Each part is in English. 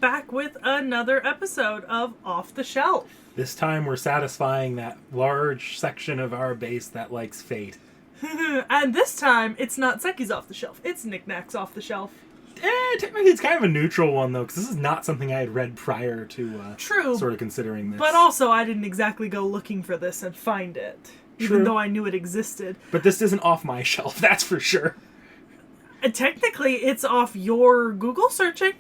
back with another episode of Off the Shelf. This time we're satisfying that large section of our base that likes Fate. And this time, it's not Seki's Off the Shelf, it's Knickknack's Off the Shelf. Technically it's kind of a neutral one, though, because this is not something I had read prior to True, sort of considering this. But also, I didn't exactly go looking for this and find it, even though I knew it existed. But this isn't off my shelf, that's for sure. And technically, it's off your Google searching.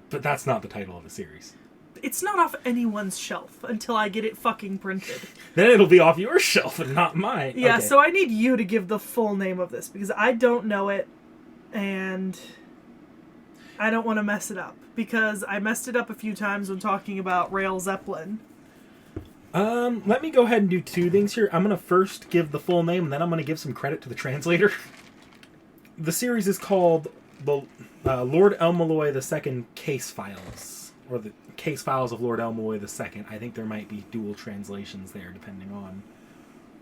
But that's not the title of the series. It's not off anyone's shelf until I get it fucking printed. Then it'll be off your shelf and not mine. Yeah, okay. So I need you to give the full name of this, because I don't know it, and I don't want to mess it up, because I messed it up a few times when talking about Rail Zeppelin. Let me go ahead and do two things here. I'm going to first give the full name, and then I'm going to give some credit to the translator. The series is called the Lord El-Melloi II Case Files, or the Case Files of Lord El-Melloi II. I think there might be dual translations there, depending on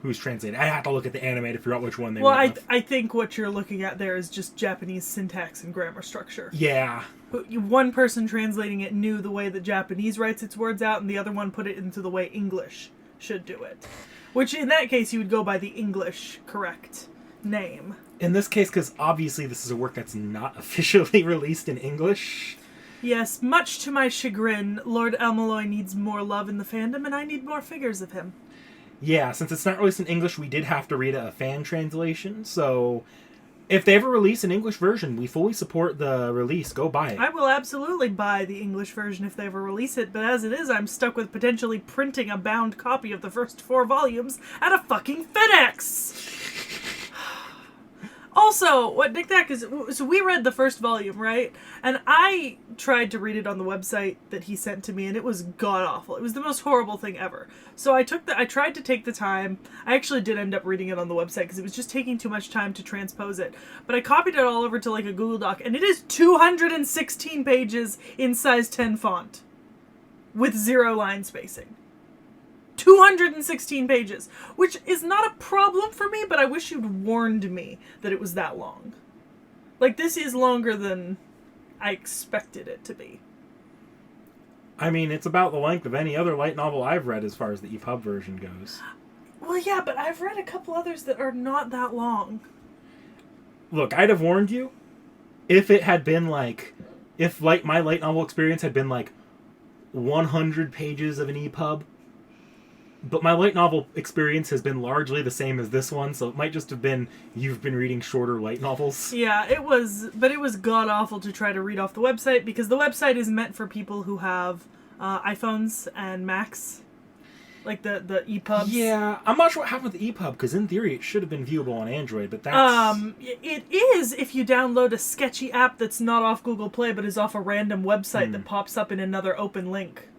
who's translated. I have to look at the anime to figure out which one they went with. I think what you're looking at there is just Japanese syntax and grammar structure. Yeah. One person translating it knew the way that Japanese writes its words out, and the other one put it into the way English should do it. Which, in that case, you would go by the English correct name. In this case, because obviously this is a work that's not officially released in English. Yes, much to my chagrin, Lord El-Melloi needs more love in the fandom, and I need more figures of him. Yeah, since it's not released in English, we did have to read a fan translation, so if they ever release an English version, we fully support the release. Go buy it. I will absolutely buy the English version if they ever release it, but as it is, I'm stuck with potentially printing a bound copy of the first 4 volumes at a fucking FedEx! Also, what Knickknack is... So we read the first volume, right? And I tried to read it on the website that he sent to me, and it was god-awful. It was the most horrible thing ever. So I tried to take the time. I actually did end up reading it on the website, because it was just taking too much time to transpose it. But I copied it all over to, like, a Google Doc, and it is 216 pages in size 10 font. With 0 line spacing. 216 pages, which is not a problem for me, but I wish you'd warned me that it was that long. Like, this is longer than I expected it to be. I mean, it's about the length of any other light novel I've read as far as the EPUB version goes. Well, yeah, but I've read a couple others that are not that long. Look, I'd have warned you if it had been like... If, like, my light novel experience had been, like, 100 pages of an EPUB. But my light novel experience has been largely the same as this one, so it might just have been you've been reading shorter light novels. Yeah, it was god-awful to try to read off the website, because the website is meant for people who have iPhones and Macs. Like the EPUBs. Yeah, I'm not sure what happened with the EPUB, because in theory it should have been viewable on Android, but that's... It is if you download a sketchy app that's not off Google Play, but is off a random website that pops up in another open link.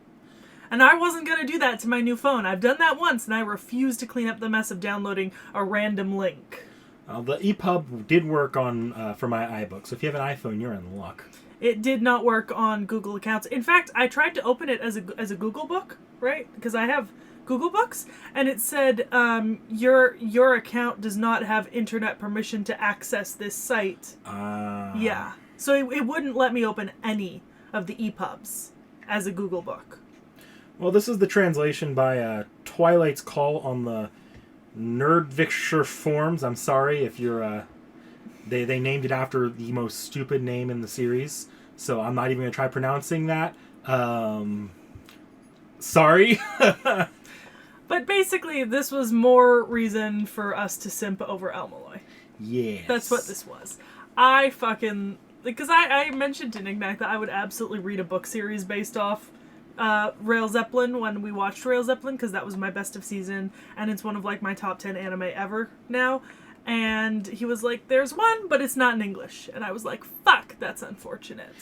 And I wasn't going to do that to my new phone. I've done that once, and I refuse to clean up the mess of downloading a random link. The EPUB did work on for my iBook, so if you have an iPhone, you're in luck. It did not work on Google accounts. In fact, I tried to open it as a Google book, right? Because I have Google Books, and it said, your account does not have internet permission to access this site. Yeah. So it wouldn't let me open any of the EPUBs as a Google book. Well, this is the translation by Twilight's Call on the Nerdvixture forums. I'm sorry if you're... They named it after the most stupid name in the series, so I'm not even going to try pronouncing that. Sorry. But basically, this was more reason for us to simp over El-Melloi. Yes. That's what this was. I fucking... Because I mentioned to Knickknack that I would absolutely read a book series based off Rail Zeppelin when we watched Rail Zeppelin, because that was my best of season, and it's one of like my top 10 anime ever now. And he was like, there's one, but it's not in English. And I was like, fuck, that's unfortunate.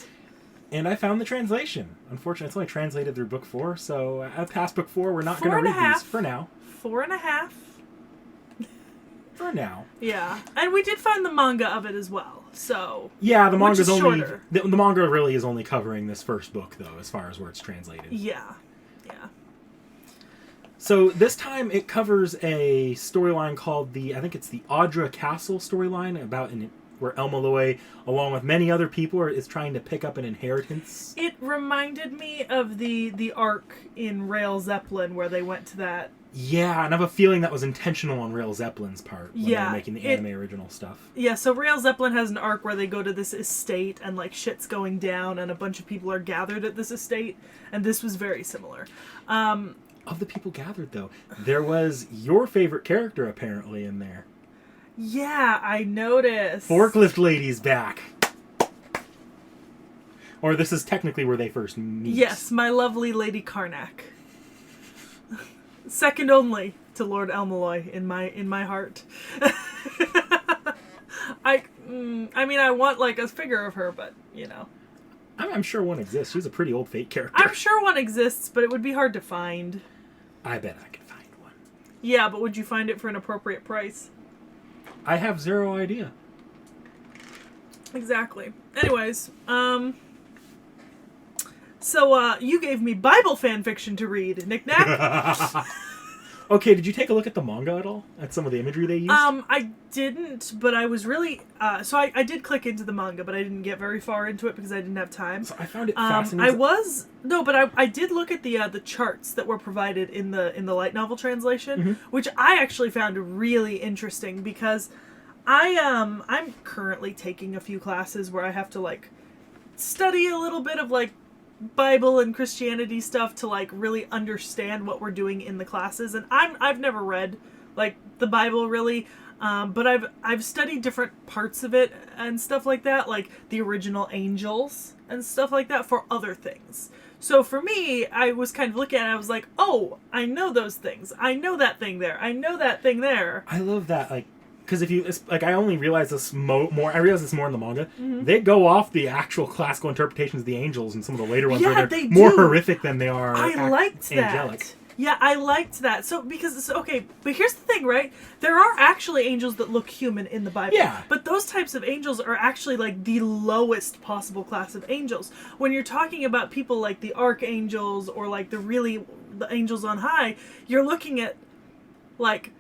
And I found the translation. Unfortunately, it's only translated through book 4, so past book 4, we're not going to read these for now. 4.5. For now. Yeah. And we did find the manga of it as well, so... Yeah, the manga's only... shorter. The manga really is only covering this first book, though, as far as where it's translated. Yeah. Yeah. So this time it covers a storyline called I think it's the Audra Castle storyline about where El-Melloi, along with many other people, is trying to pick up an inheritance. It reminded me of the arc in Rail Zeppelin where they went to that. Yeah, and I have a feeling that was intentional on Rail Zeppelin's part when they were making the anime original stuff. Yeah, so Rail Zeppelin has an arc where they go to this estate and like shit's going down and a bunch of people are gathered at this estate, and this was very similar. Of the people gathered, though, there was your favorite character apparently in there. Yeah, I noticed. Forklift Lady's back. Or this is technically where they first meet. Yes, my lovely Lady Karnak. Second only to Lord El-Melloi in my heart. I mean, I want like a figure of her, but you know. I'm sure one exists. She's a pretty old Fate character. I'm sure one exists, but it would be hard to find. I bet I could find one. Yeah, but would you find it for an appropriate price? I have zero idea. Exactly. Anyways, so you gave me Bible fan fiction to read, Knick Knack. Okay, did you take a look at the manga at all? At some of the imagery they used? I didn't, but I was really... so I did click into the manga, but I didn't get very far into it because I didn't have time. So I found it fascinating. I did look at the charts that were provided in the light novel translation, which I actually found really interesting because I'm currently taking a few classes where I have to, like, study a little bit of, like, Bible and Christianity stuff to like really understand what we're doing in the classes, and I've never read like the Bible really, but I've studied different parts of it and stuff like that, like the original angels and stuff like that for other things. So for me, I was kind of looking at it, I was like, oh, I know those things. I know that thing there. I know that thing there. I love that, like, because if you, like, I only realized this more, I realized this more in the manga. They go off the actual classical interpretations of the angels and some of the later ones where they're more horrific than they are angelic. That. Yeah, I liked that. So, because, okay, but here's the thing, right? There are actually angels that look human in the Bible. Yeah. But those types of angels are actually, like, the lowest possible class of angels. When you're talking about people like the archangels or, like, the angels on high, you're looking at, like...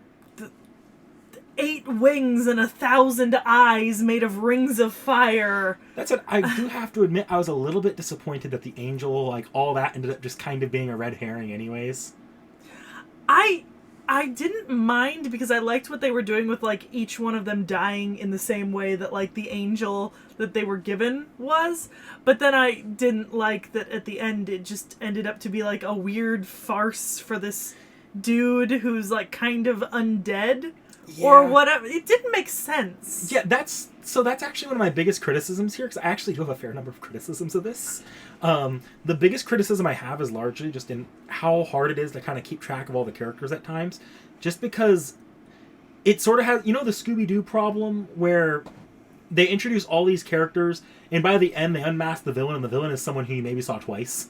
8 wings and 1,000 eyes made of rings of fire. That's what I do have to admit. I was a little bit disappointed that the angel, like all that, ended up just kind of being a red herring, anyways. I didn't mind because I liked what they were doing with like each one of them dying in the same way that like the angel that they were given was. But then I didn't like that at the end it just ended up to be like a weird farce for this dude who's like kind of undead. Yeah. Or whatever. It didn't make sense. Yeah, that's actually one of my biggest criticisms here, because I actually do have a fair number of criticisms of this. The biggest criticism I have is largely just in how hard it is to kind of keep track of all the characters at times. Just because it sort of has, you know, the Scooby-Doo problem where they introduce all these characters, and by the end they unmask the villain, and the villain is someone who you maybe saw twice.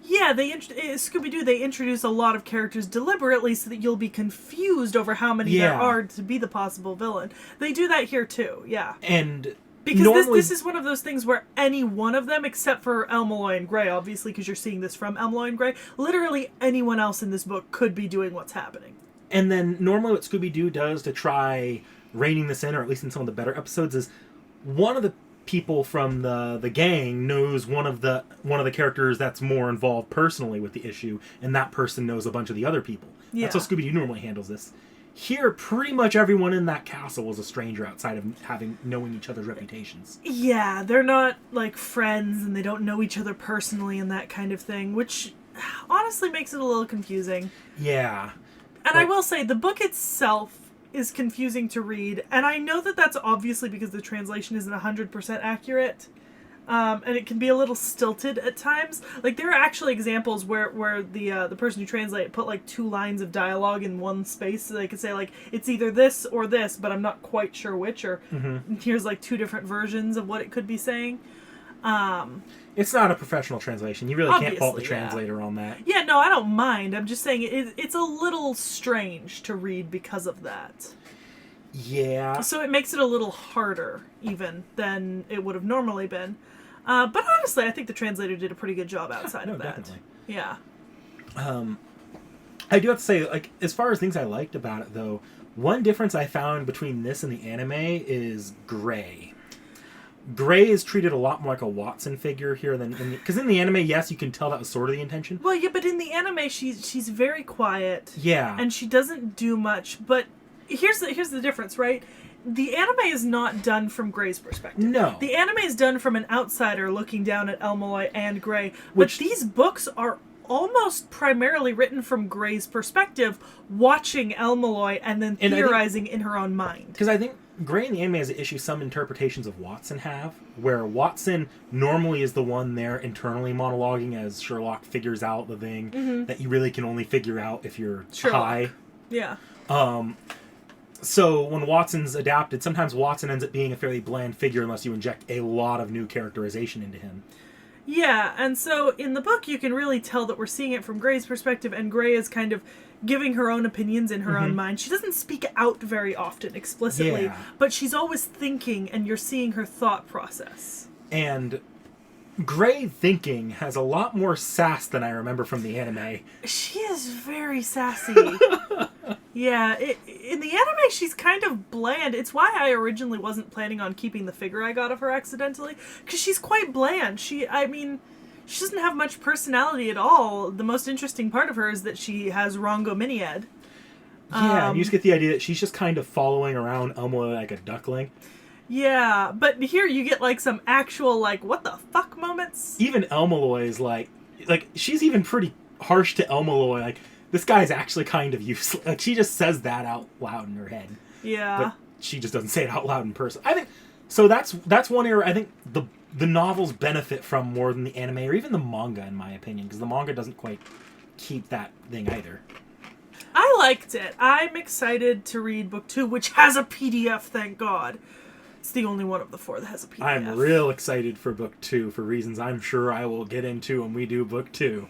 Yeah, Scooby-Doo, they introduce a lot of characters deliberately so that you'll be confused over how many there are to be the possible villain. They do that here too, yeah. And because normally, this is one of those things where any one of them, except for El-Melloi and Gray, obviously, because you're seeing this from El-Melloi and Gray, literally anyone else in this book could be doing what's happening. And then normally what Scooby-Doo does to try reining this in, or at least in some of the better episodes, is one of the people from the gang knows one of the characters that's more involved personally with the issue, and that person knows a bunch of the other people. Yeah. That's how Scooby-Doo normally handles this. Here, pretty much everyone in that castle was a stranger outside of knowing each other's reputations. Yeah, they're not, like, friends, and they don't know each other personally and that kind of thing, which honestly makes it a little confusing. Yeah. And I will say, the book itself is confusing to read, and I know that that's obviously because the translation isn't 100% accurate, and it can be a little stilted at times. Like, there are actually examples where the person who translated put like 2 lines of dialogue in one space, so they could say like, it's either this or this, but I'm not quite sure which, or here's like 2 different versions of what it could be saying. It's not a professional translation. You really can't fault the translator on that. Yeah, no, I don't mind. I'm just saying it's a little strange to read because of that. Yeah. So it makes it a little harder, even, than it would have normally been. But honestly, I think the translator did a pretty good job outside of that. Definitely. Yeah. I do have to say, like, as far as things I liked about it, though, one difference I found between this and the anime is Gray. Gray is treated a lot more like a Watson figure here than because in the anime, yes, you can tell that was sort of the intention. Well, yeah, but in the anime, she's very quiet. Yeah, And she doesn't do much. But here's the difference, right? The anime is not done from Gray's perspective. No. The anime is done from an outsider looking down at El-Melloi and Gray. But these books are almost primarily written from Gray's perspective, watching El-Melloi and then theorizing in her own mind. Because I think Gray in the anime has an issue some interpretations of Watson have, where Watson normally is the one there internally monologuing as Sherlock figures out the thing that you really can only figure out if you're high. Yeah. So when Watson's adapted, sometimes Watson ends up being a fairly bland figure unless you inject a lot of new characterization into him. Yeah, and so in the book you can really tell that we're seeing it from Gray's perspective, and Gray is kind of giving her own opinions in her own mind. She doesn't speak out very often explicitly, but she's always thinking, and you're seeing her thought process. And Gray thinking has a lot more sass than I remember from the anime. She is very sassy. Yeah, in the anime she's kind of bland. It's why I originally wasn't planning on keeping the figure I got of her accidentally, because she's quite bland. She doesn't have much personality at all. The most interesting part of her is that she has Rongo Minied. Yeah, and you just get the idea that she's just kind of following around El-Melloi like a duckling. Yeah, but here you get like some actual like what the fuck moments. Even El-Melloi is like she's even pretty harsh to El-Melloi. Like, this guy's actually kind of useless. Like, she just says that out loud in her head. Yeah. But she just doesn't say it out loud in person. I think so. That's one area I think the novels benefit from more than the anime or even the manga, in my opinion, because the manga doesn't quite keep that thing either. I liked it. I'm excited to read book 2, which has a PDF, thank God. It's the only one of the 4 that has a PDF. I'm real excited for book 2 for reasons I'm sure I will get into when we do book 2.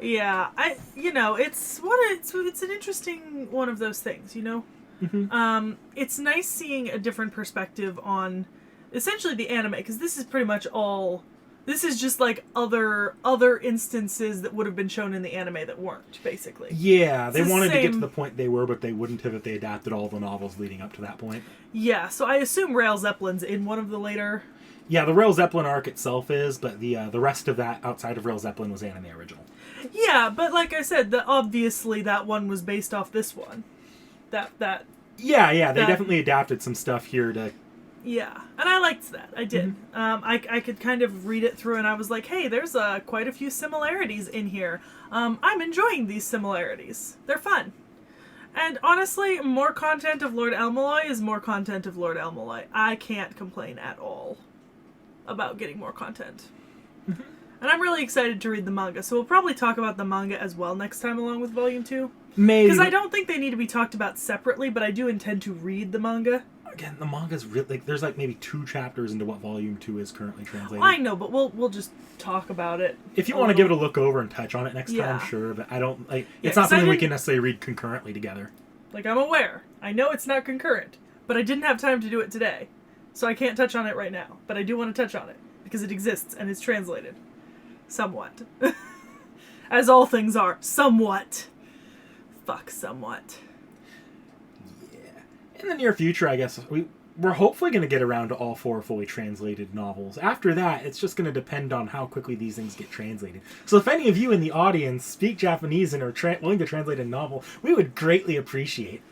Yeah, it's an interesting one of those things, you know? Mm-hmm. It's nice seeing a different perspective on essentially the anime, because this is pretty much all... This is just like other instances that would have been shown in the anime that weren't, basically. Yeah, they wanted to get to the point they were, but they wouldn't have if they adapted all the novels leading up to that point. Yeah, so I assume Rail Zeppelin's in one of the later... Yeah, the Rail Zeppelin arc itself is, but the rest of that outside of Rail Zeppelin was anime original. Yeah, but like I said, obviously that one was based off this one. Yeah, they definitely adapted some stuff here to... Yeah, and I liked that. I did. Mm-hmm. I could kind of read it through, and I was like, hey, there's quite a few similarities in here. I'm enjoying these similarities. They're fun. And honestly, more content of Lord El-Melloi is more content of Lord El-Melloi. I can't complain at all about getting more content. Mm-hmm. And I'm really excited to read the manga, so we'll probably talk about the manga as well next time along with Volume 2. Maybe. Because I don't think they need to be talked about separately, but I do intend to read the manga. Again, the manga's really... there's maybe 2 chapters into what Volume 2 is currently translated. I know, but we'll just talk about it. If you want to give it a look over and touch on it next time, sure, but I don't... it's not something we can necessarily read concurrently together. I'm aware. I know it's not concurrent, but I didn't have time to do it today, so I can't touch on it right now. But I do want to touch on it, because it exists and it's translated. Somewhat. As all things are. Somewhat. Fuck somewhat. In the near future, I guess, we're hopefully going to get around to all 4 fully translated novels. After that, it's just going to depend on how quickly these things get translated. So if any of you in the audience speak Japanese and are willing to translate a novel, we would greatly appreciate.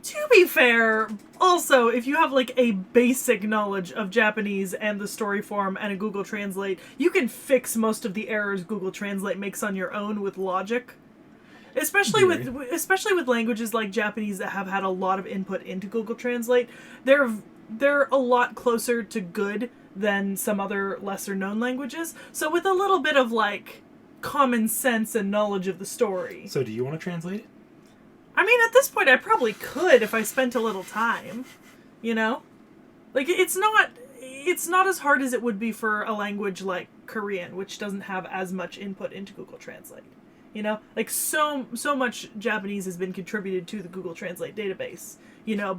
To be fair, also, if you have a basic knowledge of Japanese and the story form and a Google Translate, you can fix most of the errors Google Translate makes on your own with logic. Especially with languages like Japanese that have had a lot of input into Google Translate, they're a lot closer to good than some other lesser known languages. So with a little bit of common sense and knowledge of the story. So do you want to translate it? I mean, at this point, I probably could if I spent a little time. You know, it's not as hard as it would be for a language like Korean, which doesn't have as much input into Google Translate. You know, so much Japanese has been contributed to the Google Translate database,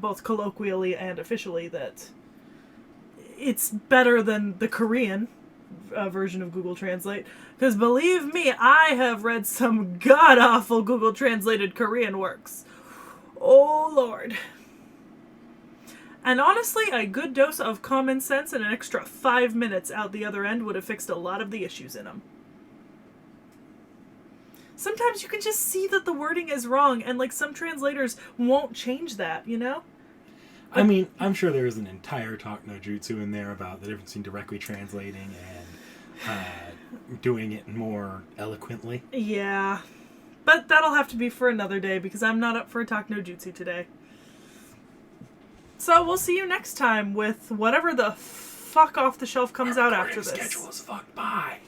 both colloquially and officially, that it's better than the Korean version of Google Translate. Because believe me, I have read some god-awful Google Translated Korean works. Oh, Lord. And honestly, a good dose of common sense and an extra 5 minutes out the other end would have fixed a lot of the issues in them. Sometimes you can just see that the wording is wrong, and like some translators won't change that, you know? I mean, I'm sure there is an entire talk no jutsu in there about the difference between directly translating and doing it more eloquently. Yeah. But that'll have to be for another day, because I'm not up for a talk no jutsu today. So we'll see you next time with whatever the fuck off the shelf comes out after this. Schedule is fucked. Bye.